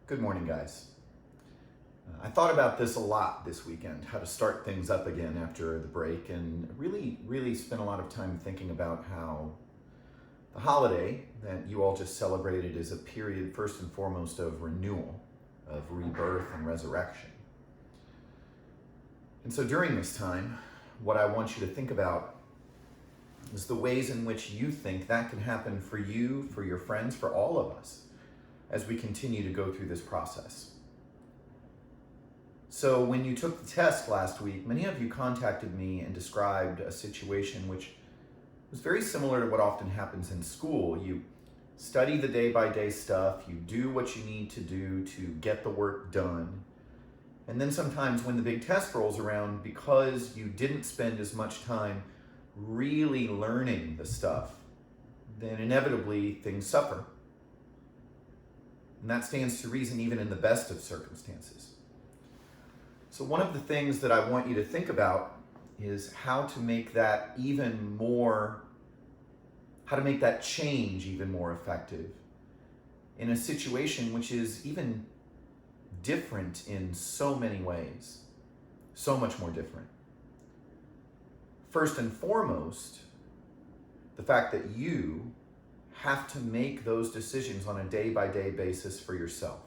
Good morning, guys. I thought about this a lot this weekend, how to start things up again after the break, and really spent a lot of time thinking about how the holiday that you all just celebrated is a period, first and foremost, of renewal, of rebirth and resurrection. And so during this time, what I want you to think about is the ways in which you think that can happen for you, for your friends, for all of us, as we continue to go through this process. So when you took the test last week, many of you contacted me and described a situation which was very similar to what often happens in school. You study the day-by-day stuff, you do what you need to do to get the work done, and then sometimes when the big test rolls around, because you didn't spend as much time really learning the stuff, then inevitably things suffer. And that stands to reason even in the best of circumstances. So one of the things that I want you to think about is how to make that how to make that change even more effective in a situation which is even different in so many ways, so much more different. First and foremost, the fact that you have to make those decisions on a day-by-day basis for yourself.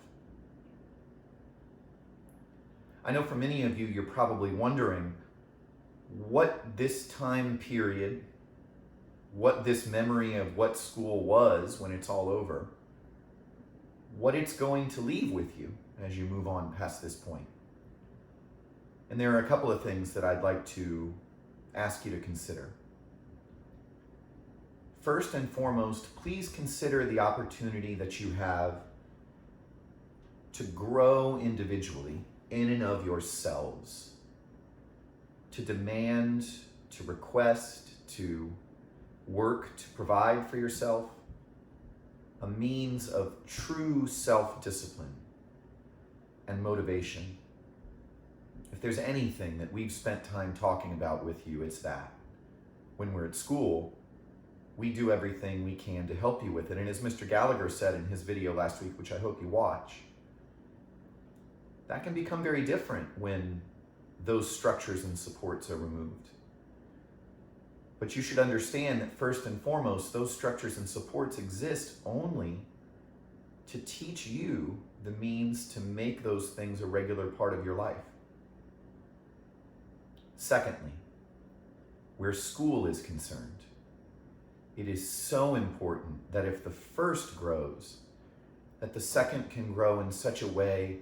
I know for many of you, you're probably wondering what this time period, what this memory of what school was when it's all over, what it's going to leave with you as you move on past this point. And there are a couple of things that I'd like to ask you to consider. First and foremost, please consider the opportunity that you have to grow individually in and of yourselves, to demand, to request, to work, to provide for yourself a means of true self-discipline and motivation. If there's anything that we've spent time talking about with you, it's that. When we're at school, we do everything we can to help you with it. And as Mr. Gallagher said in his video last week, which I hope you watch, that can become very different when those structures and supports are removed. But you should understand that first and foremost, those structures and supports exist only to teach you the means to make those things a regular part of your life. Secondly, where school is concerned, it is so important that if the first grows, that the second can grow in such a way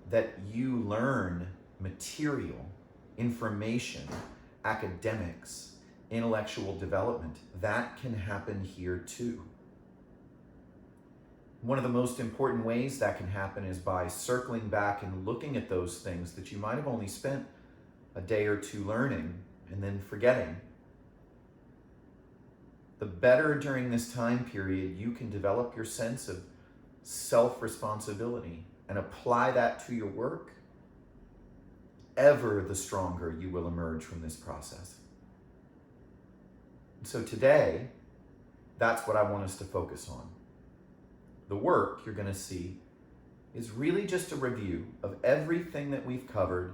that you learn material, information, academics, intellectual development. That can happen here too. One of the most important ways that can happen is by circling back and looking at those things that you might have only spent a day or two learning and then forgetting. The better during this time period you can develop your sense of self-responsibility and apply that to your work, ever the stronger you will emerge from this process. And so today, that's what I want us to focus on. The work you're going to see is really just a review of everything that we've covered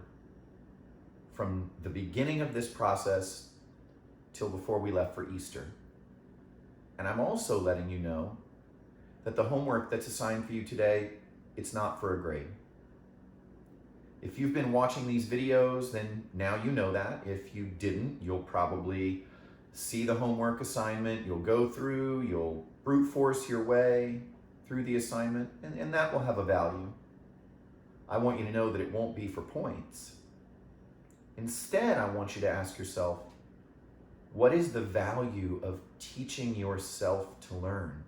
from the beginning of this process till before we left for Easter. And I'm also letting you know that the homework that's assigned for you today, it's not for a grade. If you've been watching these videos, then now you know that. If you didn't, you'll probably see the homework assignment, you'll go through, you'll brute force your way through the assignment, and that will have a value. I want you to know that it won't be for points. Instead, I want you to ask yourself, what is the value of teaching yourself to learn?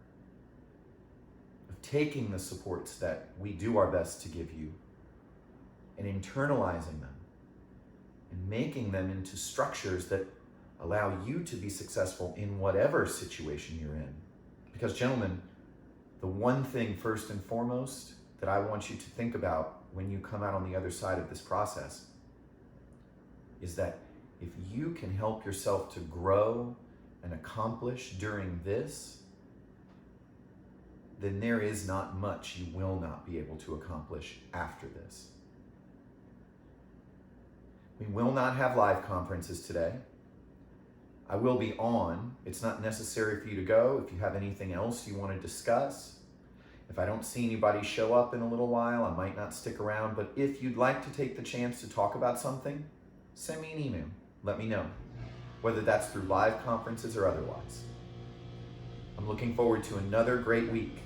Of taking the supports that we do our best to give you and internalizing them and making them into structures that allow you to be successful in whatever situation you're in. Because gentlemen, the one thing first and foremost that I want you to think about when you come out on the other side of this process is that if you can help yourself to grow and accomplish during this, then there is not much you will not be able to accomplish after this. We will not have live conferences today. I will be on. It's not necessary for you to go if you have anything else you want to discuss. If I don't see anybody show up in a little while, I might not stick around. But if you'd like to take the chance to talk about something, send me an email. Let me know, whether that's through live conferences or otherwise. I'm looking forward to another great week,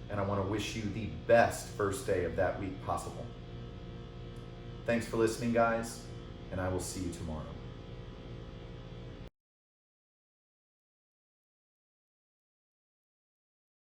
and I want to wish you the best first day of that week possible. Thanks for listening, guys, and I will see you tomorrow.